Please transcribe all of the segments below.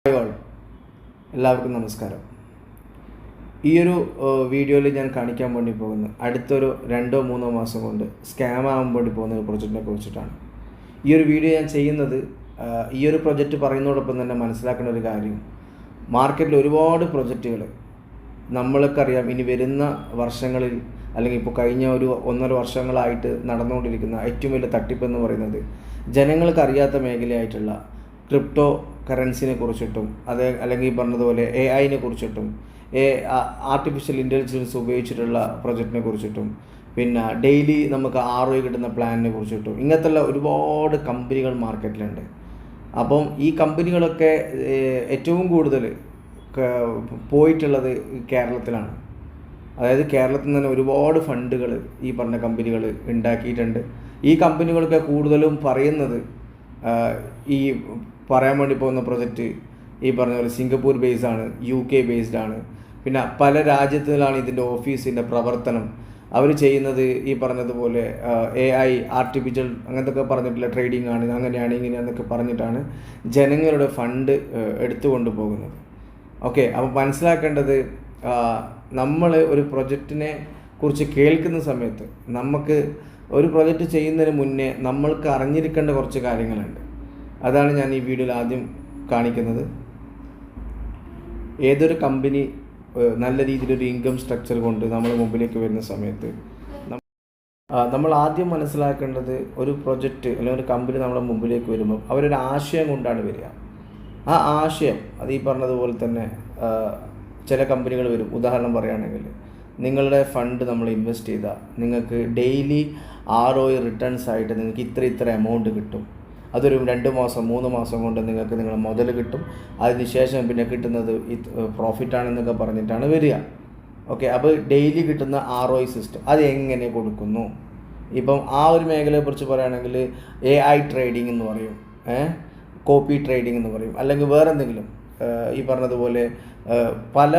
All എല്ലാവർക്കും നമസ്കാരം. ഈ ഒരു വീഡിയോയിൽ ഞാൻ കാണിക്കാൻ വേണ്ടി പോകുന്നത് അടുത്തൊരു 2-3 മാസം കൊണ്ട് സ്കാം ആകാൻ വേണ്ടി പോകുന്ന ഒരു പ്രൊജക്റ്റിനെ കുറിച്ചിട്ടാണ്. ഈ ഒരു വീഡിയോ ഞാൻ ചെയ്യുന്നത് ഈ ഒരു പ്രൊജക്റ്റ് പറയുന്നതോടൊപ്പം തന്നെ മനസ്സിലാക്കുന്ന ഒരു കാര്യം, മാർക്കറ്റിൽ ഒരുപാട് പ്രൊജക്റ്റുകൾ നമ്മൾക്കറിയാം ഇനി വരുന്ന വർഷങ്ങളിൽ അല്ലെങ്കിൽ ഇപ്പോൾ കഴിഞ്ഞ ഒരു 1.5 വർഷങ്ങളായിട്ട് നടന്നുകൊണ്ടിരിക്കുന്ന ഏറ്റവും വലിയ തട്ടിപ്പെന്ന് പറയുന്നത് ജനങ്ങൾക്ക് അറിയാത്ത മേഖലയായിട്ടുള്ള ക്രിപ്റ്റോ കറൻസിനെ കുറിച്ചിട്ടും അല്ലെങ്കിൽ പറഞ്ഞതുപോലെ AI കുറിച്ചിട്ടും ആർട്ടിഫിഷ്യൽ ഇൻ്റലിജൻസ് ഉപയോഗിച്ചിട്ടുള്ള പ്രൊജക്റ്റിനെ കുറിച്ചിട്ടും പിന്നെ ഡെയിലി നമുക്ക് ROI കിട്ടുന്ന പ്ലാനിനെ കുറിച്ചിട്ടും ഇങ്ങനത്തുള്ള ഒരുപാട് കമ്പനികൾ മാർക്കറ്റിലുണ്ട്. അപ്പം ഈ കമ്പനികളൊക്കെ ഏറ്റവും കൂടുതൽ പോയിട്ടുള്ളത് കേരളത്തിലാണ്. അതായത് കേരളത്തിൽ നിന്ന് തന്നെ ഒരുപാട് ഫണ്ടുകൾ ഈ പറഞ്ഞ കമ്പനികൾ ഉണ്ടാക്കിയിട്ടുണ്ട്. ഈ കമ്പനികളൊക്കെ കൂടുതലും പറയുന്നത് ഈ പറയാൻ വേണ്ടി പോകുന്ന പ്രൊജക്റ്റ് ഈ പറഞ്ഞ പോലെ സിംഗപ്പൂർ ബേസ്ഡാണ്, UK ബേസ്ഡാണ്, പിന്നെ പല രാജ്യത്തിലാണ് ഇതിൻ്റെ ഓഫീസിൻ്റെ പ്രവർത്തനം. അവർ ചെയ്യുന്നത് ഈ പറഞ്ഞതുപോലെ AI ആർട്ടിഫിഷ്യൽ അങ്ങനത്തെ പറഞ്ഞിട്ടുള്ള ട്രേഡിംഗ് ആണ്, അങ്ങനെയാണ് ഇങ്ങനെയാണെന്നൊക്കെ പറഞ്ഞിട്ടാണ് ജനങ്ങളുടെ ഫണ്ട് എടുത്തുകൊണ്ട് പോകുന്നത്. ഓക്കെ, അപ്പോൾ മനസ്സിലാക്കേണ്ടത്, നമ്മൾ ഒരു പ്രൊജക്റ്റിനെ കുറിച്ച് കേൾക്കുന്ന സമയത്ത് നമുക്ക് ഒരു പ്രൊജക്റ്റ് ചെയ്യുന്നതിന് മുന്നേ നമ്മൾക്ക് അറിഞ്ഞിരിക്കേണ്ട കുറച്ച് കാര്യങ്ങളുണ്ട്. അതാണ് ഞാൻ ഈ വീഡിയോയിൽ ആദ്യം കാണിക്കുന്നത്. ഏതൊരു കമ്പനി നല്ല രീതിയിലൊരു ഇൻകം സ്ട്രക്ചർ കൊണ്ട് നമ്മുടെ മുമ്പിലേക്ക് വരുന്ന സമയത്ത് നമ്മൾ ആദ്യം മനസ്സിലാക്കേണ്ടത്, ഒരു പ്രൊജക്റ്റ് അല്ലെങ്കിൽ ഒരു കമ്പനി നമ്മുടെ മുമ്പിലേക്ക് വരുമ്പോൾ അവരൊരു ആശയം കൊണ്ടാണ് വരിക. ആ ആശയം അത് ഈ പറഞ്ഞതുപോലെ തന്നെ ചില കമ്പനികൾ വരും. ഉദാഹരണം പറയുകയാണെങ്കിൽ, നിങ്ങളുടെ ഫണ്ട് നമ്മൾ ഇൻവെസ്റ്റ് ചെയ്താൽ നിങ്ങൾക്ക് ഡെയിലി ROI റിട്ടേൺസ് ആയിട്ട് നിങ്ങൾക്ക് ഇത്ര എമൗണ്ട് കിട്ടും. അതൊരു 2 മാസം 3 മാസം കൊണ്ട് നിങ്ങൾക്ക് നിങ്ങളുടെ മുതൽ കിട്ടും. അതിനുശേഷം പിന്നെ കിട്ടുന്നത് പ്രോഫിറ്റാണെന്നൊക്കെ പറഞ്ഞിട്ടാണ് വരിക. ഓക്കെ, അപ്പോൾ ഡെയിലി കിട്ടുന്ന ROI സിസ്റ്റം അത് എങ്ങനെ കൊടുക്കുന്നു? ഇപ്പം ആ ഒരു മേഖലയെക്കുറിച്ച് പറയുകയാണെങ്കിൽ AI ട്രേഡിംഗ് എന്ന് പറയും, കോപ്പി ട്രേഡിംഗ് എന്ന് പറയും, അല്ലെങ്കിൽ വേറെ എന്തെങ്കിലും ഈ പറഞ്ഞതുപോലെ പല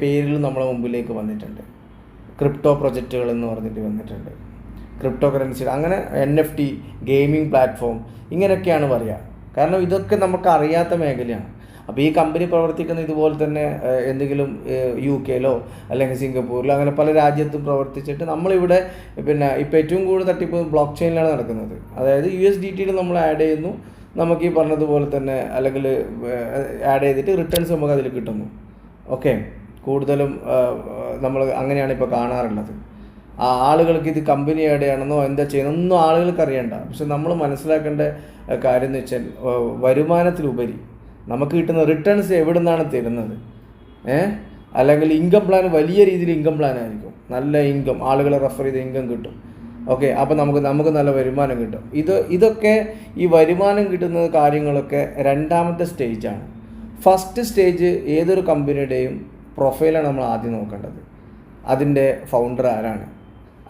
പേരിലും നമ്മളെ മുമ്പിലേക്ക് വന്നിട്ടുണ്ട്. ക്രിപ്റ്റോ പ്രൊജക്റ്റുകൾ എന്ന് പറഞ്ഞിട്ട് വന്നിട്ടുണ്ട്, ക്രിപ്റ്റോ കറൻസി, അങ്ങനെ NFT ഗെയിമിംഗ് പ്ലാറ്റ്ഫോം, ഇങ്ങനെയൊക്കെയാണ് പറയുക. കാരണം ഇതൊക്കെ നമുക്ക് അറിയാത്ത മേഖലയാണ്. അപ്പോൾ ഈ കമ്പനി പ്രവർത്തിക്കുന്ന ഇതുപോലെ തന്നെ എന്തെങ്കിലും UK അല്ലെങ്കിൽ സിംഗപ്പൂരിലോ അങ്ങനെ പല രാജ്യത്തും പ്രവർത്തിച്ചിട്ട് നമ്മളിവിടെ പിന്നെ ഇപ്പോൾ ഏറ്റവും കൂടുതൽ തട്ടിപ്പ് ബ്ലോക്ക് ചെയിനിലാണ് നടക്കുന്നത്. അതായത് USDT നമ്മൾ ആഡ് ചെയ്യുന്നു, നമുക്ക് ഈ പറഞ്ഞതുപോലെ തന്നെ അല്ലെങ്കിൽ ആഡ് ചെയ്തിട്ട് റിട്ടേൺസ് നമുക്ക് അതിൽ കിട്ടുന്നു. ഓക്കെ, കൂടുതലും നമ്മൾ അങ്ങനെയാണ് ഇപ്പോൾ കാണാറുള്ളത്. ആളുകൾക്ക് ഇത് കമ്പനി ആഡ് ചെയ്യണമെന്നോ എന്താ ചെയ്യണമെന്നോ ആളുകൾക്ക് അറിയണ്ട. പക്ഷെ നമ്മൾ മനസ്സിലാക്കേണ്ട കാര്യം എന്ന് വെച്ചാൽ, വരുമാനത്തിലുപരി നമുക്ക് കിട്ടുന്ന റിട്ടേൺസ് എവിടെ നിന്നാണ് തരുന്നത്. അല്ലെങ്കിൽ ഇൻകം പ്ലാൻ വലിയ രീതിയിൽ ഇൻകം പ്ലാൻ ആയിരിക്കും, നല്ല ഇൻകം, ആളുകളെ റെഫർ ചെയ്ത് ഇൻകം കിട്ടും. ഓക്കെ, അപ്പോൾ നമുക്ക് നല്ല വരുമാനം കിട്ടും. ഇതൊക്കെ ഈ വരുമാനം കിട്ടുന്ന കാര്യങ്ങളൊക്കെ രണ്ടാമത്തെ സ്റ്റേജാണ്. ഫസ്റ്റ് സ്റ്റേജ് ഏതൊരു കമ്പനിയുടെയും പ്രൊഫൈലാണ് നമ്മൾ ആദ്യം നോക്കേണ്ടത്. അതിൻ്റെ ഫൗണ്ടർ ആരാണ്,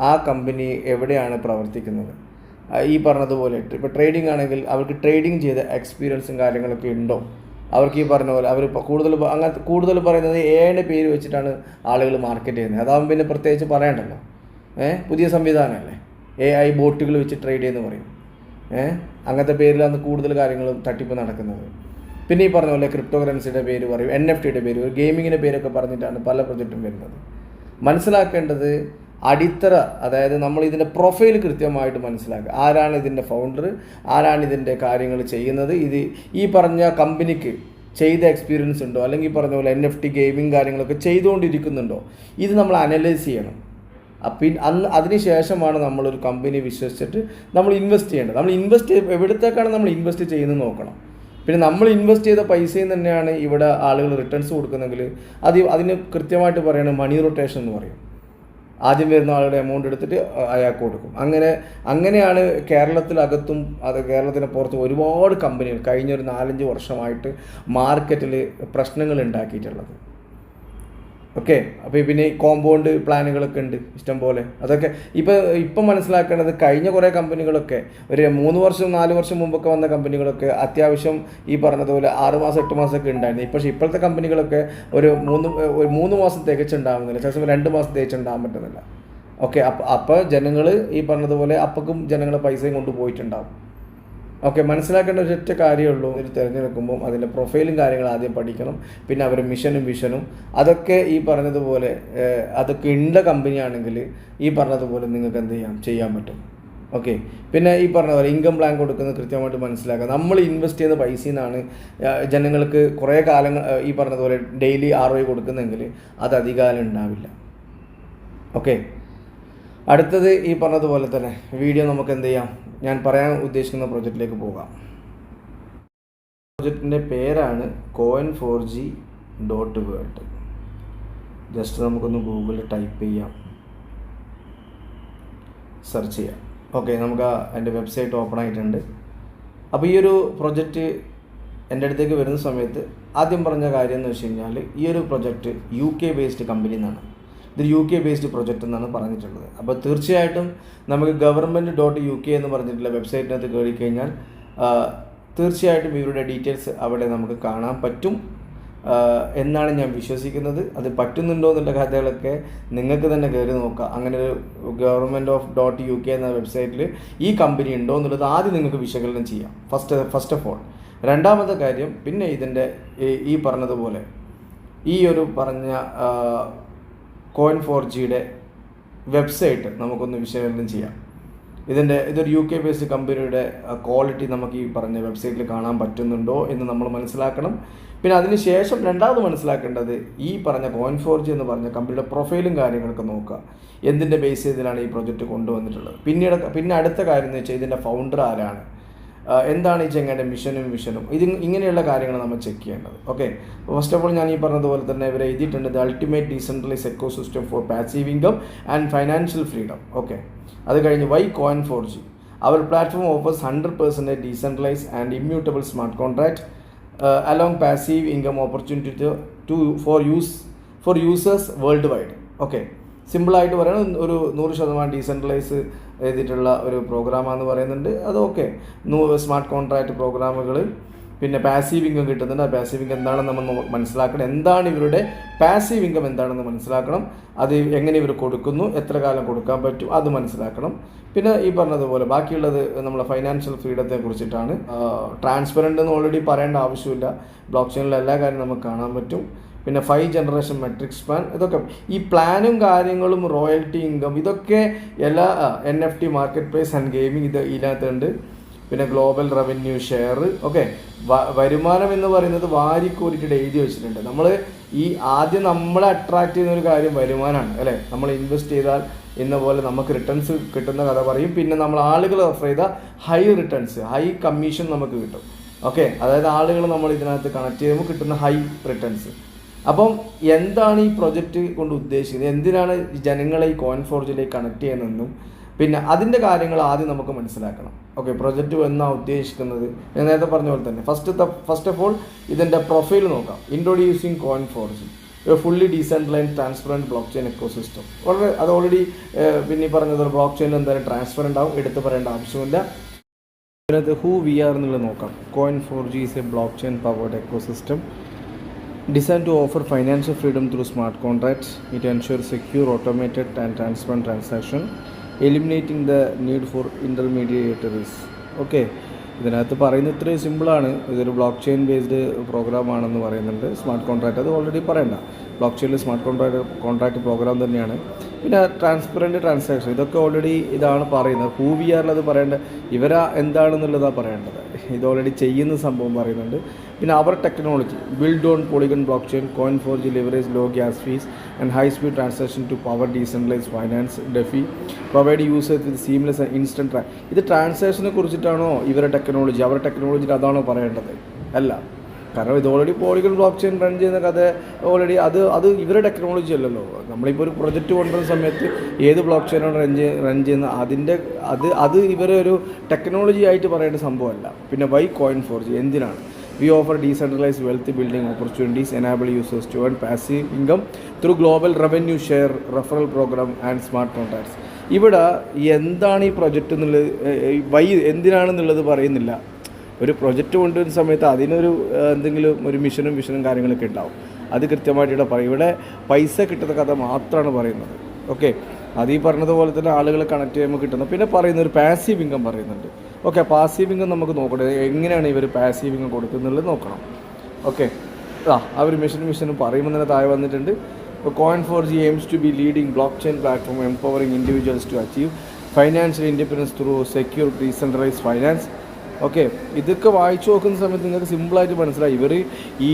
ആ കമ്പനി എവിടെയാണ് പ്രവർത്തിക്കുന്നത്, ഈ പറഞ്ഞതുപോലെ ഇപ്പോൾ ട്രേഡിംഗ് ആണെങ്കിൽ അവർക്ക് ട്രേഡിംഗ് ചെയ്ത എക്സ്പീരിയൻസും കാര്യങ്ങളൊക്കെ ഉണ്ടോ, അവർക്ക് ഈ പറഞ്ഞ പോലെ അവർ കൂടുതൽ പറയുന്നത് AI പേര് വെച്ചിട്ടാണ് ആളുകൾ മാർക്കറ്റ് ചെയ്യുന്നത്. അതാകുമ്പോൾ പിന്നെ പ്രത്യേകിച്ച് പറയണ്ടല്ലോ. പുതിയ സംവിധാനമല്ലേ, AI ബോട്ടുകൾ വെച്ച് ട്രേഡ് ചെയ്യുമെന്ന് പറയും. അങ്ങനത്തെ പേരിലാണ് കൂടുതൽ കാര്യങ്ങളും തട്ടിപ്പ് നടക്കുന്നത്. പിന്നെ ഈ പറഞ്ഞ പോലെ ക്രിപ്റ്റോ കറൻസിയുടെ പേര് പറയും, NFT പേര്, ഗെയിമിങ്ങിൻ്റെ പേരൊക്കെ പറഞ്ഞിട്ടാണ് പല പ്രൊജക്റ്റും വരുന്നത്. മനസ്സിലാക്കേണ്ടത് അടിത്തറ, അതായത് നമ്മൾ ഇതിൻ്റെ പ്രൊഫൈൽ കൃത്യമായിട്ട് മനസ്സിലാക്കുക. ആരാണ് ഇതിൻ്റെ ഫൗണ്ടർ, ആരാണ് ഇതിൻ്റെ കാര്യങ്ങൾ ചെയ്യുന്നത്, ഇത് ഈ പറഞ്ഞ കമ്പനിക്ക് ചെയ്ത എക്സ്പീരിയൻസ് ഉണ്ടോ, അല്ലെങ്കിൽ ഈ പറഞ്ഞ പോലെ NFT ഗെയിമിങ് കാര്യങ്ങളൊക്കെ ചെയ്തുകൊണ്ടിരിക്കുന്നുണ്ടോ, ഇത് നമ്മൾ അനലൈസ് ചെയ്യണം. അതിന് ശേഷമാണ് നമ്മളൊരു കമ്പനി വിശ്വസിച്ചിട്ട് നമ്മൾ ഇൻവെസ്റ്റ് ചെയ്യേണ്ടത്. നമ്മൾ എവിടത്തേക്കാണ് നമ്മൾ ഇൻവെസ്റ്റ് ചെയ്യുന്നത് നോക്കണം. പിന്നെ നമ്മൾ ഇൻവെസ്റ്റ് ചെയ്ത പൈസയിൽ തന്നെയാണ് ഇവിടെ ആളുകൾ റിട്ടേൺസ് കൊടുക്കുന്നെങ്കിൽ അതിന് കൃത്യമായിട്ട് പറയുന്നത് മണി റൊട്ടേഷൻ എന്ന് പറയും. ആദ്യം വരുന്ന ആളുടെ എമൗണ്ട് എടുത്തിട്ട് അയാൾക്ക് കൊടുക്കും. അങ്ങനെയാണ് കേരളത്തിലകത്തും കേരളത്തിന് പുറത്തും ഒരുപാട് കമ്പനികൾ കഴിഞ്ഞൊരു 4-5 വർഷമായിട്ട് മാർക്കറ്റിൽ പ്രശ്നങ്ങൾ ഉണ്ടാക്കിയിട്ടുള്ളത്. ഓക്കെ, അപ്പോൾ പിന്നെ ഈ കോമ്പൗണ്ട് പ്ലാനുകളൊക്കെ ഉണ്ട് ഇഷ്ടം പോലെ. അതൊക്കെ ഇപ്പം മനസ്സിലാക്കേണ്ടത്, കഴിഞ്ഞ കുറേ കമ്പനികളൊക്കെ ഒരു 3 വർഷം 4 വർഷം മുമ്പൊക്കെ വന്ന കമ്പനികളൊക്കെ അത്യാവശ്യം ഈ പറഞ്ഞതുപോലെ 6 മാസം 8 മാസമൊക്കെ ഉണ്ടായിരുന്നു. പക്ഷേ ഇപ്പോഴത്തെ കമ്പനികളൊക്കെ ഒരു 3 മാസം തികച്ചുണ്ടാകുന്നില്ല, ചിലപ്പോൾ 2 മാസം തികച്ചുണ്ടാകാൻ പറ്റുന്നില്ല. ഓക്കെ, അപ്പോൾ ജനങ്ങൾ ഈ പറഞ്ഞതുപോലെ അപ്പക്കും ജനങ്ങൾ പൈസയും കൊണ്ട് പോയിട്ടുണ്ടാകും. ഓക്കെ, മനസ്സിലാക്കേണ്ട ഒരൊറ്റ കാര്യമേ ഉള്ളൂ. ഒരു തിരഞ്ഞെടുക്കുമ്പോൾ അതിൻ്റെ പ്രൊഫൈലും കാര്യങ്ങളും ആദ്യം പഠിക്കണം. പിന്നെ അവരുടെ മിഷനും വിഷനും അതൊക്കെ ഈ പറഞ്ഞതുപോലെ അതൊക്കെ ഉള്ള കമ്പനിയാണെങ്കിൽ ഈ പറഞ്ഞതുപോലെ നിങ്ങൾക്ക് എന്ത് ചെയ്യാൻ പറ്റും. ഓക്കെ, പിന്നെ ഈ പറഞ്ഞ പോലെ ഇൻകം പ്ലാൻ കൊടുക്കുന്നത് കൃത്യമായിട്ട് മനസ്സിലാക്കുക. നമ്മൾ ഇൻവെസ്റ്റ് ചെയ്യുന്ന പൈസയിൽ നിന്നാണ് ജനങ്ങൾക്ക് കുറേ കാലങ്ങൾ ഈ പറഞ്ഞതുപോലെ ഡെയിലി ROI കൊടുക്കുന്നെങ്കിൽ അത് അധികകാലം ഉണ്ടാവില്ല. ഓക്കെ, അടുത്തത് ഈ പറഞ്ഞതുപോലെ തന്നെ വീഡിയോ നമുക്ക് എന്ത് ചെയ്യാം, ഞാൻ പറയാൻ ഉദ്ദേശിക്കുന്ന പ്രൊജക്റ്റിലേക്ക് പോകാം. പ്രൊജക്റ്റിൻ്റെ പേരാണ് coin4g.world. ജസ്റ്റ് നമുക്കൊന്ന് ഗൂഗിളിൽ ടൈപ്പ് ചെയ്യാം, സെർച്ച് ചെയ്യാം. ഓക്കെ, നമുക്ക് എൻ്റെ വെബ്സൈറ്റ് ഓപ്പൺ ആയിട്ടുണ്ട്. അപ്പോൾ ഈ ഒരു പ്രൊജക്റ്റ് എൻ്റെ അടുത്തേക്ക് വരുന്ന സമയത്ത് ആദ്യം പറഞ്ഞ കാര്യം എന്ന് വെച്ച് കഴിഞ്ഞാൽ ഈ ഒരു പ്രൊജക്റ്റ് UK ബേസ്ഡ് കമ്പനി എന്നാണ്. ഇത് UK ബേസ്ഡ് പ്രൊജക്റ്റ് എന്നാണ് പറഞ്ഞിട്ടുള്ളത്. അപ്പോൾ തീർച്ചയായിട്ടും നമുക്ക് government.uk എന്ന് പറഞ്ഞിട്ടുള്ള വെബ്സൈറ്റിനകത്ത് കയറി കഴിഞ്ഞാൽ തീർച്ചയായിട്ടും ഇവരുടെ ഡീറ്റെയിൽസ് അവിടെ നമുക്ക് കാണാൻ പറ്റും എന്നാണ് ഞാൻ വിശ്വസിക്കുന്നത്. അത് പറ്റുന്നുണ്ടോ എന്നുള്ള കഥകളൊക്കെ നിങ്ങൾക്ക് തന്നെ കയറി നോക്കാം. അങ്ങനെ ഒരു government.uk എന്ന വെബ്സൈറ്റിൽ ഈ കമ്പനി ഉണ്ടോ എന്നുള്ളത് ആദ്യം നിങ്ങൾക്ക് വിശകലനം ചെയ്യാം, ഫസ്റ്റ് ഓഫ് ഓൾ. രണ്ടാമത്തെ കാര്യം, പിന്നെ ഇതിൻ്റെ ഈ പറഞ്ഞതുപോലെ ഈ ഒരു പറഞ്ഞ coin4gയുടെ വെബ്സൈറ്റ് നമുക്കൊന്ന് വിശകലനം ചെയ്യാം. ഇതൊരു UK ബേസ്ഡ് കമ്പനിയുടെ ക്വാളിറ്റി നമുക്ക് ഈ പറഞ്ഞ വെബ്സൈറ്റിൽ കാണാൻ പറ്റുന്നുണ്ടോ എന്ന് നമ്മൾ മനസ്സിലാക്കണം. പിന്നെ അതിനുശേഷം രണ്ടാമത് മനസ്സിലാക്കേണ്ടത് ഈ പറഞ്ഞ coin4g എന്ന് പറഞ്ഞ കമ്പനിയുടെ പ്രൊഫൈലും കാര്യങ്ങളൊക്കെ നോക്കുക. എന്തിൻ്റെ ബേസ് ചെയ്തിലാണ് ഈ പ്രൊജക്റ്റ് കൊണ്ടുവന്നിട്ടുള്ളത്. പിന്നെ അടുത്ത കാര്യം എന്ന് വെച്ചാൽ ഇതിൻ്റെ ഫൗണ്ടർ ആരാണ്, എന്താണ് ഈ ചെങ്ങയുടെ മിഷനും വിഷനും, ഇങ്ങനെയുള്ള കാര്യങ്ങൾ നമ്മൾ ചെക്ക് ചെയ്യേണ്ടത്. ഓക്കെ, ഫസ്റ്റ് ഓഫ് ഓൾ ഞാൻ ഈ പറഞ്ഞതുപോലെ തന്നെ ഇവരെ എഴുതിയിട്ടുണ്ട്, the ultimate decentralise ecosystem for passive income and financial freedom. Okay, അത് കഴിഞ്ഞ് വൈ coin4g, അവർ platform offers 100% decentralise and immutable smart contract along passive income opportunity for users worldwide. Okay, സിമ്പിളായിട്ട് പറയുന്നത് ഒരു 100% ഡീസെൻട്രലൈസ് ചെയ്തിട്ടുള്ള ഒരു പ്രോഗ്രാമാണെന്ന് പറയുന്നുണ്ട്. അത് ഓക്കെ, സ്മാർട്ട് കോൺട്രാക്റ്റ് പ്രോഗ്രാമുകൾ, പിന്നെ പാസീവ് ഇൻകം കിട്ടുന്നുണ്ട്. ആ പാസീവ് ഇൻകം എന്താണെന്ന് നമ്മൾ മനസ്സിലാക്കണം. എന്താണ് ഇവരുടെ പാസീവ് ഇൻകം എന്താണെന്ന് മനസ്സിലാക്കണം. അത് എങ്ങനെ ഇവർ കൊടുക്കുന്നു, എത്ര കാലം കൊടുക്കാൻ പറ്റും, അത് മനസ്സിലാക്കണം. പിന്നെ ഈ പറഞ്ഞതുപോലെ ബാക്കിയുള്ളത് നമ്മളെ ഫൈനാൻഷ്യൽ ഫ്രീഡത്തെ കുറിച്ചിട്ടാണ്. ട്രാൻസ്പെറൻ്റ് എന്ന് ഓൾറെഡി പറയേണ്ട ആവശ്യമില്ല, ബ്ലോക്ക് ചെയിനിലെ എല്ലാ കാര്യം നമുക്ക് കാണാൻ പറ്റും. പിന്നെ 5 ജനറേഷൻ മെട്രിക്സ് പ്ലാൻ, ഇതൊക്കെ ഈ പ്ലാനും കാര്യങ്ങളും റോയൽറ്റി ഇൻകം ഇതൊക്കെ എല്ലാ NFT market place and gaming ഇതിനകത്തുണ്ട്. പിന്നെ ഗ്ലോബൽ റവന്യൂ ഷെയർ. ഓക്കെ, വരുമാനം എന്ന് പറയുന്നത് വാരിക്കോരിട്ട് എഴുതി വെച്ചിട്ടുണ്ട്. നമ്മൾ ഈ ആദ്യം നമ്മളെ അട്രാക്റ്റ് ചെയ്യുന്ന ഒരു കാര്യം വരുമാനമാണ് അല്ലേ. നമ്മൾ ഇൻവെസ്റ്റ് ചെയ്താൽ എന്ന പോലെ നമുക്ക് റിട്ടേൺസ് കിട്ടുന്ന കഥ പറയും. പിന്നെ നമ്മൾ ആളുകൾ റെഫർ ചെയ്താൽ ഹൈ റിട്ടേൺസ്, ഹൈ കമ്മീഷൻ നമുക്ക് കിട്ടും. ഓക്കെ, അതായത് ആളുകൾ നമ്മൾ ഇതിനകത്ത് കണക്ട് ചെയ്യുമ്പോൾ കിട്ടുന്ന ഹൈ റിട്ടേൺസ്. അപ്പം എന്താണ് ഈ പ്രൊജക്റ്റ് കൊണ്ട് ഉദ്ദേശിക്കുന്നത്, എന്തിനാണ് ജനങ്ങളെ ഈ coin4gയിലേക്ക് കണക്ട് ചെയ്യുന്നതെന്നും പിന്നെ അതിൻ്റെ കാര്യങ്ങൾ ആദ്യം നമുക്ക് മനസ്സിലാക്കണം. ഓക്കെ, പ്രൊജക്റ്റ് എന്നാണ് ഉദ്ദേശിക്കുന്നത് ഞാൻ നേരത്തെ പറഞ്ഞ പോലെ തന്നെ ഫസ്റ്റ് ഓഫ് ഓൾ ഇതിൻ്റെ പ്രൊഫൈൽ നോക്കാം. Introducing coin4g, fully decentralised transparent block chain ecosystem. അത് ഓൾറെഡി പിന്നെ ഈ പറഞ്ഞതുപോലെ ബ്ലോക്ക് ചെയിനിൽ എന്തായാലും ട്രാൻസ്പെറൻ്റ് ആവും, എടുത്ത് പറയേണ്ട ആവശ്യമില്ല. ഇതിനകത്ത് who we are എന്നുള്ളത് നോക്കാം. coin4g is a blockchain powered ecosystem designed to offer financial freedom through smart contracts. It ensures secure, automated and transparent transaction, eliminating the need for intermediaries. Okay, ഇതിനകത്ത് പറയുന്നത് ഇത്രയും സിമ്പിളാണ്. ഇതൊരു ബ്ലോക്ക് ചെയിൻ ബേസ്ഡ് പ്രോഗ്രാം ആണെന്ന് പറയുന്നുണ്ട്. Smart contract അത് already പറയണ്ട, block ചെയിനിൽ smart contract programme തന്നെയാണ്. പിന്നെ ട്രാൻസ്പെറൻറ്റ് ട്രാൻസാക്ഷൻ ഇതൊക്കെ ഓൾറെഡി ഇതാണ് പറയുന്നത്. ഹൂ വി ആറിൽ അത് പറയേണ്ടത് ഇവരാ എന്താണെന്നുള്ളതാണ് പറയേണ്ടത്. ഇത് ഓൾറെഡി ചെയ്യുന്ന സംഭവം പറയുന്നുണ്ട്. പിന്നെ അവർ technology build on Polygon blockchain, coin4g leverage low gas fees and high speed transaction to power decentralized finance. DeFi provide users with seamless and instant ഇത് ട്രാൻസാക്ഷനെ കുറിച്ചിട്ടാണോ ഇവരുടെ ടെക്നോളജി, അവരുടെ ടെക്നോളജിയിൽ അതാണോ പറയേണ്ടത്? അല്ല, കാരണം ഇത് already polygon block chain run ചെയ്യുന്ന കഥ ഓൾറെഡി അത് ഇവരുടെ ടെക്നോളജി അല്ലല്ലോ. നമ്മളിപ്പോൾ ഒരു പ്രൊജക്റ്റ് കൊണ്ടുവരുന്ന സമയത്ത് ഏത് ബ്ലോക്ക് ചെയിനാണ് റൺ ചെയ്യുന്നത് അതിൻ്റെ അത് ഇവരെ ഒരു ടെക്നോളജി ആയിട്ട് പറയേണ്ട സംഭവമല്ല. പിന്നെ വൈ coin4g എന്തിനാണ്? We offer decentralized wealth building opportunities, enable users to earn passive income through global revenue share, referral program and smart contracts. ഇവിടെ എന്താണ് ഈ പ്രൊജക്റ്റ് എന്നുള്ളത്, വൈ എന്തിനാണെന്നുള്ളത് പറയുന്നില്ല. ഒരു പ്രൊജക്റ്റ് കൊണ്ടുവരുന്ന സമയത്ത് അതിനൊരു എന്തെങ്കിലും ഒരു മിഷനും കാര്യങ്ങളൊക്കെ ഉണ്ടാവും. അത് കൃത്യമായിട്ട് ഇവിടെ പറയും. ഇവിടെ പൈസ കിട്ടുന്ന കഥ മാത്രമാണ് പറയുന്നത്. ഓക്കെ, അത് ഈ പറഞ്ഞതുപോലെ തന്നെ ആളുകളെ കണക്ട് ചെയ്യുമ്പോൾ കിട്ടുന്നത്. പിന്നെ പറയുന്ന ഒരു പാസീവ് ഇൻകം പറയുന്നുണ്ട്. ഓക്കെ, പാസീവ് ഇൻകം നമുക്ക് നോക്കട്ടെ, എങ്ങനെയാണ് ഇവർ പാസീവ് ഇൻകം കൊടുക്കുന്നുള്ളത് നോക്കണം. ഓക്കെ, അവർ മിഷനും പറയുമ്പോൾ തന്നെ താഴെ വന്നിട്ടുണ്ട്. Coin4G aims to be leading blockchain platform empowering individuals to achieve financial independence through secure decentralized finance. Okay, ഇതൊക്കെ വായിച്ചു നോക്കുന്ന സമയത്ത് നിങ്ങൾക്ക് സിമ്പിളായിട്ട് മനസ്സിലായി ഇവർ ഈ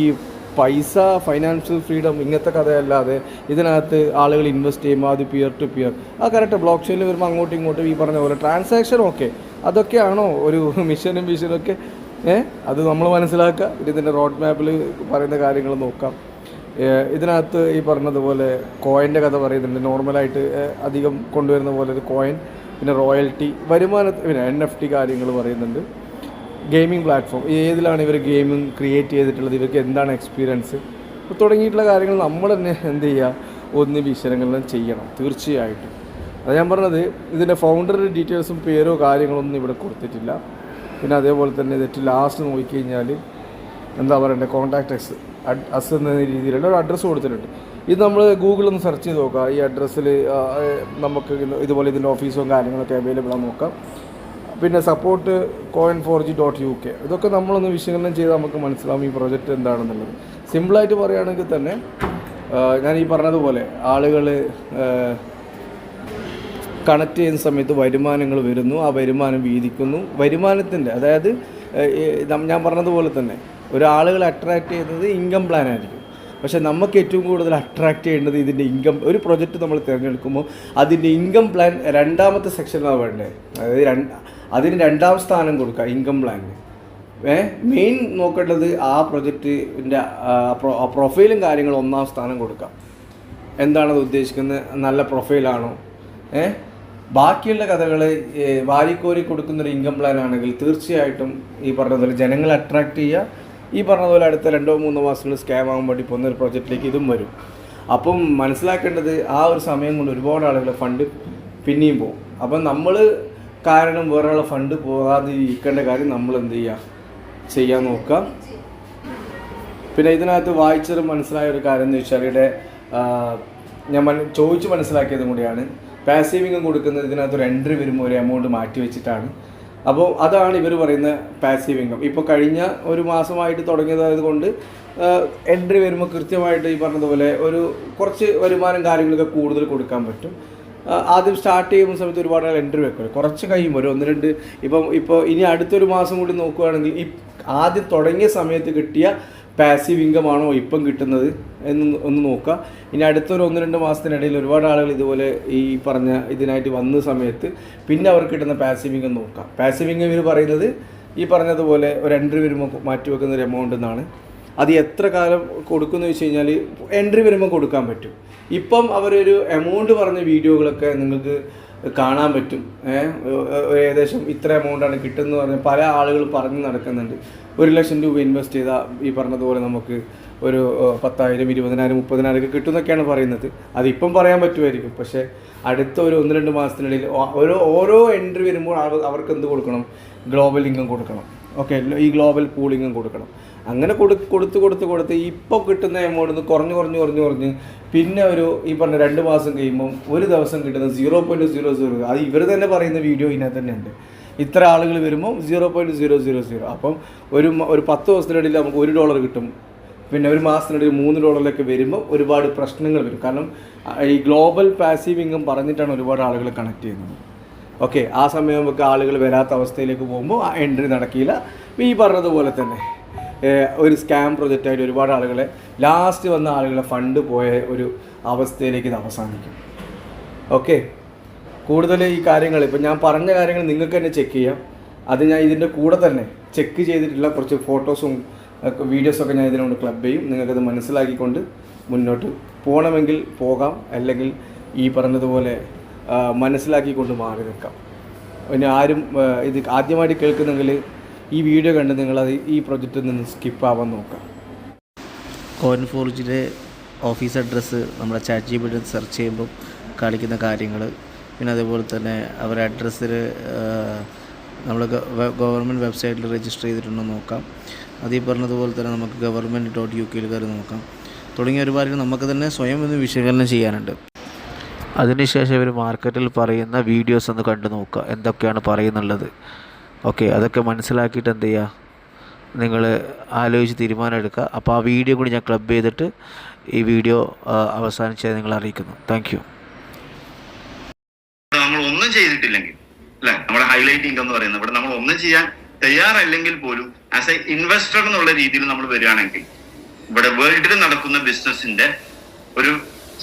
പൈസ, ഫൈനാൻഷ്യൽ ഫ്രീഡം ഇങ്ങനത്തെ കഥയല്ലാതെ ഇതിനകത്ത് ആളുകൾ ഇൻവെസ്റ്റ് ചെയ്യുമ്പോൾ അത് പിയർ ടു പിയർ, ആ കറക്റ്റ് ബ്ലോക്ക് ചെയിനിൽ വരുമ്പോൾ അങ്ങോട്ടും ഇങ്ങോട്ടും ഈ പറഞ്ഞ പോലെ ട്രാൻസാക്ഷൻ, ഓക്കെ അതൊക്കെയാണോ ഒരു മിഷനും വിഷനൊക്കെ? അത് നമ്മൾ മനസ്സിലാക്കുക. ഇതിൻ്റെ റോഡ് മാപ്പിൽ പറയുന്ന കാര്യങ്ങൾ നോക്കാം. ഇതിനകത്ത് ഈ പറഞ്ഞതുപോലെ കോയിൻ്റെ കഥ പറയുന്നുണ്ട്. നോർമലായിട്ട് അധികം കൊണ്ടുവരുന്ന പോലെ ഒരു കോയിൻ, പിന്നെ റോയൽറ്റി, വരുമാനത്തിൽ, പിന്നെ NFT കാര്യങ്ങൾ പറയുന്നുണ്ട്. ഗെയിമിംഗ് പ്ലാറ്റ്ഫോം, ഏതിലാണ് ഇവർ ഗെയിമിംഗ് ക്രിയേറ്റ് ചെയ്തിട്ടുള്ളത്, ഇവർക്ക് എന്താണ് എക്സ്പീരിയൻസ് തുടങ്ങിയിട്ടുള്ള കാര്യങ്ങൾ നമ്മൾ തന്നെ എന്ത് ചെയ്യുക, ഒന്ന് വിശകലനം ചെയ്യണം തീർച്ചയായിട്ടും. അത് ഞാൻ പറഞ്ഞത്, ഇതിൻ്റെ ഫൗണ്ടറുടെ ഡീറ്റെയിൽസും പേരോ കാര്യങ്ങളൊന്നും ഇവിടെ കൊടുത്തിട്ടില്ല. പിന്നെ അതേപോലെ തന്നെ ഇതിട്ട് ലാസ്റ്റ് നോക്കിക്കഴിഞ്ഞാൽ എന്താ പറയണ്ടേ, കോൺടാക്ട് അസ് എന്ന രീതിയിലുള്ള ഒരു അഡ്രസ്സ് കൊടുത്തിട്ടുണ്ട്. ഇത് നമ്മൾ ഗൂഗിളൊന്ന് സെർച്ച് ചെയ്ത് നോക്കാം. ഈ അഡ്രസ്സിൽ നമുക്ക് ഇതുപോലെ ഇതിൻ്റെ ഓഫീസും കാര്യങ്ങളൊക്കെ അവൈലബിൾ ആണ് നോക്കാം. പിന്നെ സപ്പോർട്ട് coin4g.uk, ഇതൊക്കെ നമ്മളൊന്ന് വിശകലനം ചെയ്താൽ നമുക്ക് മനസ്സിലാവും ഈ പ്രൊജക്റ്റ് എന്താണെന്നുള്ളത്. സിമ്പിളായിട്ട് പറയുകയാണെങ്കിൽ തന്നെ ഞാൻ ഈ പറഞ്ഞതുപോലെ ആളുകൾ കണക്ട് ചെയ്യുന്ന സമയത്ത് വരുമാനങ്ങൾ വരുന്നു, ആ വരുമാനം വീതിക്കുന്നു. വരുമാനത്തിൻ്റെ, അതായത് ഞാൻ പറഞ്ഞതുപോലെ തന്നെ ഒരാളുകളെ അട്രാക്റ്റ് ചെയ്യുന്നത് ഇൻകം പ്ലാൻ ആയിരിക്കും. പക്ഷേ നമുക്ക് ഏറ്റവും കൂടുതൽ അട്രാക്റ്റ് ചെയ്യേണ്ടത് ഇതിൻ്റെ ഇൻകം. ഒരു പ്രൊജക്റ്റ് നമ്മൾ തിരഞ്ഞെടുക്കുമ്പോൾ അതിൻ്റെ ഇൻകം പ്ലാൻ രണ്ടാമത്തെ സെക്ഷനാണ് വേണ്ടത്. അതായത് അതിന് രണ്ടാം സ്ഥാനം കൊടുക്കുക ഇൻകം പ്ലാനിന്. മെയിൻ നോക്കേണ്ടത് ആ പ്രൊജക്റ്റിൻ്റെ പ്രൊഫൈലും കാര്യങ്ങളും ഒന്നാം സ്ഥാനം കൊടുക്കാം. എന്താണത് ഉദ്ദേശിക്കുന്നത്, നല്ല പ്രൊഫൈലാണോ? ബാക്കിയുള്ള കഥകൾ വാരിക്കോരി കൊടുക്കുന്നൊരു ഇൻകം പ്ലാൻ ആണെങ്കിൽ തീർച്ചയായിട്ടും ഈ പറഞ്ഞതുപോലെ ജനങ്ങളെ അട്രാക്റ്റ് ചെയ്യുക. ഈ പറഞ്ഞതുപോലെ അടുത്ത 2-3 മാസങ്ങളിൽ സ്കാം ആകാൻ വേണ്ടി പോകുന്ന ഒരു പ്രൊജക്റ്റിലേക്ക് ഇതും വരും. അപ്പം മനസ്സിലാക്കേണ്ടത് ആ ഒരു സമയം കൊണ്ട് ഒരുപാട് ആളുകളുടെ ഫണ്ട് പിന്നെയും പോകും. അപ്പം നമ്മൾ കാരണം വേറൊരാളെ ഫണ്ട് പോകാതെ ഇരിക്കേണ്ട കാര്യം നമ്മൾ എന്ത് ചെയ്യാൻ നോക്കാം. പിന്നെ ഇതിനകത്ത് വായിച്ചത് മനസ്സിലായ ഒരു കാര്യം എന്ന് വെച്ചാൽ ഇവിടെ ഞാൻ ചോദിച്ച് മനസ്സിലാക്കിയതും കൂടിയാണ്. പാസീവ് ഇൻകം കൊടുക്കുന്നത് ഇതിനകത്ത് ഒരു എൻട്രി വരുമ്പോൾ ഒരു എമൗണ്ട് മാറ്റി വെച്ചിട്ടാണ്. അപ്പോൾ അതാണ് ഇവർ പറയുന്ന പാസീവ് ഇൻകം. ഇപ്പോൾ കഴിഞ്ഞ ഒരു മാസമായിട്ട് തുടങ്ങിയതായത് കൊണ്ട് എൻട്രി വരുമ്പോൾ കൃത്യമായിട്ട് ഈ പറഞ്ഞതുപോലെ ഒരു കുറച്ച് വരുമാനം കാര്യങ്ങളൊക്കെ കൂടുതൽ കൊടുക്കാൻ പറ്റും. ആദ്യം സ്റ്റാർട്ട് ചെയ്യുന്ന സമയത്ത് ഒരുപാട് ആൾ എൻട്രി വെക്കും. കുറച്ച് കഴിയുമ്പോൾ ഒരു 1-2 ഇപ്പോൾ ഇനി അടുത്തൊരു മാസം കൂടി നോക്കുകയാണെങ്കിൽ ഈ ആദ്യം തുടങ്ങിയ സമയത്ത് കിട്ടിയ പാസീവ് ഇൻകം ആണോ ഇപ്പം കിട്ടുന്നത് ഒന്ന് നോക്കുക. ഇനി അടുത്തൊരു 1-2 മാസത്തിനിടയിൽ ഒരുപാട് ആളുകൾ ഇതുപോലെ ഈ പറഞ്ഞ ഇതിനായിട്ട് വന്ന സമയത്ത് പിന്നെ അവർക്ക് കിട്ടുന്ന പാസീവ് ഇൻകം നോക്കാം. പാസീവ് ഇൻകം ഇവർ പറയുന്നത് ഈ പറഞ്ഞതുപോലെ ഒരു എൻട്രി വരുമ്പോൾ മാറ്റി വെക്കുന്ന ഒരു എമൗണ്ട് എന്നാണ്. അത് എത്ര കാലം കൊടുക്കുമെന്ന് വെച്ച് കഴിഞ്ഞാൽ എൻട്രി വരുമ്പോൾ കൊടുക്കാൻ പറ്റും. ഇപ്പം അവരൊരു എമൗണ്ട് പറഞ്ഞ വീഡിയോകളൊക്കെ നിങ്ങൾക്ക് കാണാൻ പറ്റും. ഏകദേശം ഇത്ര എമൗണ്ടാണ് കിട്ടുന്നത് പറഞ്ഞ് പല ആളുകൾ പറഞ്ഞ് നടക്കുന്നുണ്ട്. 1 ലക്ഷം രൂപ ഇൻവെസ്റ്റ് ചെയ്താൽ ഈ പറഞ്ഞതുപോലെ നമുക്ക് ഒരു 10,000, 20,000, 30,000 ഒക്കെ കിട്ടുമെന്നൊക്കെയാണ് പറയുന്നത്. അതിപ്പം പറയാൻ പറ്റുമായിരിക്കും. പക്ഷേ അടുത്ത ഒരു 1-2 മാസത്തിനിടയിൽ ഓരോ എൻട്രി വരുമ്പോൾ അവർക്ക് എന്ത് കൊടുക്കണം, ഗ്ലോബൽ ഇൻകം കൊടുക്കണം. ഓക്കെ, ഈ ഗ്ലോബൽ പൂൾ ഇൻകം കൊടുക്കണം. അങ്ങനെ കൊടുത്ത് ഇപ്പോൾ കിട്ടുന്ന എമൗണ്ട് കുറഞ്ഞ് പിന്നെ ഈ പറഞ്ഞ 2 മാസം കഴിയുമ്പം ഒരു ദിവസം കിട്ടുന്ന 0.000. അത് ഇവർ തന്നെ പറയുന്ന വീഡിയോ ഇതിനകത്ത് തന്നെ ഉണ്ട്. ഇത്ര ആളുകൾ വരുമ്പോൾ 0.000. അപ്പം ഒരു 10 ദിവസത്തിനിടയിൽ നമുക്ക് $1 കിട്ടും. പിന്നെ ഒരു മാസത്തിനിടയിൽ $3 വരുമ്പോൾ ഒരുപാട് പ്രശ്നങ്ങൾ വരും. കാരണം ഈ ഗ്ലോബൽ പാസീവ് ഇൻകം പറഞ്ഞിട്ടാണ് ഒരുപാട് ആളുകൾ കണക്ട് ചെയ്യുന്നത്. ഓക്കെ, ആ സമയം നമുക്ക് ആളുകൾ വരാത്ത അവസ്ഥയിലേക്ക് പോകുമ്പോൾ ആ എൻട്രി നടക്കില്ല. ഈ പറഞ്ഞതുപോലെ തന്നെ ഒരു സ്കാം പ്രൊജക്റ്റായിട്ട് ഒരുപാട് ആളുകളെ ലാസ്റ്റ് വന്ന ആളുകളെ ഫണ്ട് പോയ ഒരു അവസ്ഥയിലേക്ക് ഇത് അവസാനിക്കും. ഓക്കെ, കൂടുതൽ ഈ കാര്യങ്ങൾ ഇപ്പം ഞാൻ പറഞ്ഞ കാര്യങ്ങൾ നിങ്ങൾക്ക് തന്നെ ചെക്ക് ചെയ്യാം. അത് ഞാൻ ഇതിൻ്റെ കൂടെ തന്നെ ചെക്ക് ചെയ്തിട്ടുള്ള കുറച്ച് ഫോട്ടോസും വീഡിയോസൊക്കെ ഞാൻ ഇതിനോട് ക്ലബ് ചെയ്യും. നിങ്ങൾക്കത് മനസ്സിലാക്കിക്കൊണ്ട് മുന്നോട്ട് പോകണമെങ്കിൽ പോകാം, അല്ലെങ്കിൽ ഈ പറഞ്ഞതുപോലെ മനസ്സിലാക്കിക്കൊണ്ട് മാറി നിൽക്കാം. പിന്നെ ആരും ഇത് ആദ്യമായിട്ട് കേൾക്കുന്നെങ്കിൽ ഈ വീഡിയോ കണ്ട് നിങ്ങളത് ഈ പ്രൊജക്റ്റിൽ നിന്ന് സ്കിപ്പ് ആവാൻ നോക്കാം. coin4g ഓഫീസ് അഡ്രസ്സ് നമ്മുടെ ChatGPT സെർച്ച് ചെയ്യുമ്പോൾ കാണിക്കുന്ന കാര്യങ്ങൾ, പിന്നെ അതേപോലെ തന്നെ അവരുടെ അഡ്രസ്സിൽ നമ്മൾ ഗവൺമെൻറ് വെബ്സൈറ്റിൽ രജിസ്റ്റർ ചെയ്തിട്ടുണ്ടോ നോക്കാം. അതീ പറഞ്ഞതുപോലെ തന്നെ നമുക്ക് government.uk കയറി നോക്കാം. തുടങ്ങിയ ഒരുപാട് നമുക്ക് തന്നെ സ്വയം ഒന്ന് വിശകലനം ചെയ്യാനുണ്ട്. അതിനുശേഷം ഇവർ മാർക്കറ്റിൽ പറയുന്ന വീഡിയോസ് ഒന്ന് കണ്ടു നോക്കുക, എന്തൊക്കെയാണ് പറയുന്നുള്ളത്. ഓക്കെ, അതൊക്കെ മനസ്സിലാക്കിയിട്ട് എന്ത് ചെയ്യുക, നിങ്ങൾ ആലോചിച്ച് തീരുമാനം എടുക്കുക. അപ്പോൾ ആ വീഡിയോ കൂടി ഞാൻ ക്ലബ് ചെയ്തിട്ട് ഈ വീഡിയോ അവസാനിച്ചത് നിങ്ങൾ അറിയിക്കുന്നു. Thank you. നമ്മൾ ഒന്നും ചെയ്തിട്ടില്ലെങ്കിൽ അല്ലെ, നമ്മുടെ ഹൈലൈറ്റ് ഇൻകം എന്ന് പറയുന്നത് ഇവിടെ നമ്മൾ ഒന്നും ചെയ്യാൻ തയ്യാറല്ലെങ്കിൽ പോലും ആസ് എ ഇൻവെസ്റ്റർ എന്നുള്ള രീതിയിൽ നമ്മൾ വരികയാണെങ്കിൽ ഇവിടെ വേൾഡിൽ നടക്കുന്ന ബിസിനസിന്റെ ഒരു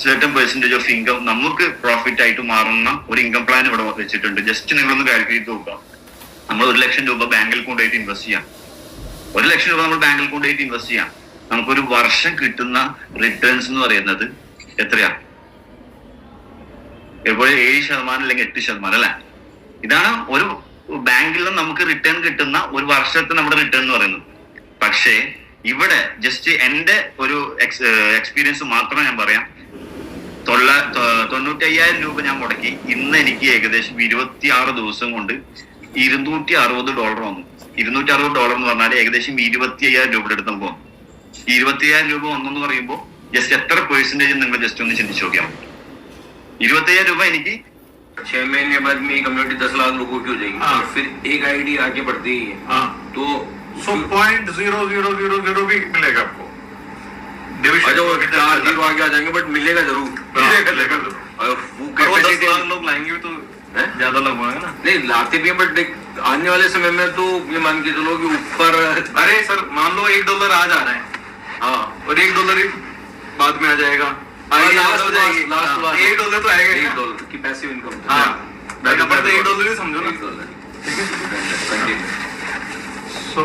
certain percentage ഓഫ് ഇൻകം നമുക്ക് പ്രോഫിറ്റ് ആയിട്ട് മാറുന്ന ഒരു ഇൻകം പ്ലാൻ ഇവിടെ വെച്ചിട്ടുണ്ട്. ജസ്റ്റ് നിങ്ങളൊന്ന് കാൽക്കുലേറ്റ് നോക്കുക. നമ്മൾ 1 ലക്ഷം രൂപ ബാങ്കിൽ കൊണ്ടുപോയിട്ട് ഇൻവെസ്റ്റ് ചെയ്യാം. 1 ലക്ഷം രൂപ നമ്മൾ ബാങ്കിൽ കൊണ്ടുപോയിട്ട് ഇൻവെസ്റ്റ് ചെയ്യാം. നമുക്കൊരു വർഷം കിട്ടുന്ന റിട്ടേൺസ് എന്ന് പറയുന്നത് എത്രയാ? എപ്പോഴും 7% അല്ലെങ്കിൽ 8% അല്ലെ? ഇതാണ് ഒരു ബാങ്കിൽ നിന്ന് നമുക്ക് റിട്ടേൺ കിട്ടുന്ന ഒരു വർഷത്തെ നമ്മുടെ റിട്ടേൺ എന്ന് പറയുന്നത്. പക്ഷേ ഇവിടെ ജസ്റ്റ് എന്റെ ഒരു എക്സ്പീരിയൻസ് മാത്രം ഞാൻ പറയാം. 95,000 രൂപ ഞാൻ മുടക്കി. ഇന്ന് എനിക്ക് ഏകദേശം 26 ദിവസം കൊണ്ട് $260 വന്നു. $260 എന്ന് പറഞ്ഞാൽ ഏകദേശം 25,000 രൂപയുടെ അടുത്ത് നമുക്ക് വന്നു. 25,000 രൂപ വന്നെന്ന് പറയുമ്പോൾ ജസ്റ്റ് എത്ര പെർസെന്റേജ് നിങ്ങൾ ജസ്റ്റ് ഒന്ന് ചിന്തിച്ചു നോക്കിയാൽ. 25,000 രൂപ എനിക്ക് 6 महीने बाद मेरी कम्युनिटी 10 लाख लोगों की हो जाएगी। फिर एक आईडी आगे बढ़ती है तो 0.0000 भी मिलेगा आपको। अच्छा वो 4 जीरो आगे आ जाएंगे बट मिलेगा जरूर। वो 10 लाख लोग लाएंगे तो ज्यादा लोग होंगे ना। नहीं लाते भी हैं बट आने वाले समय में तो ये मान के चलो कि ऊपर। अरे सर मान लो $1 आज आ रहा है, हाँ, और $1 ही बाद में आ जाएगा। लास्ट हो जाएगी, $1 तो आएगा $1 की पैसिव इनकम। हाँ, $1 ही समझो ना। $1 So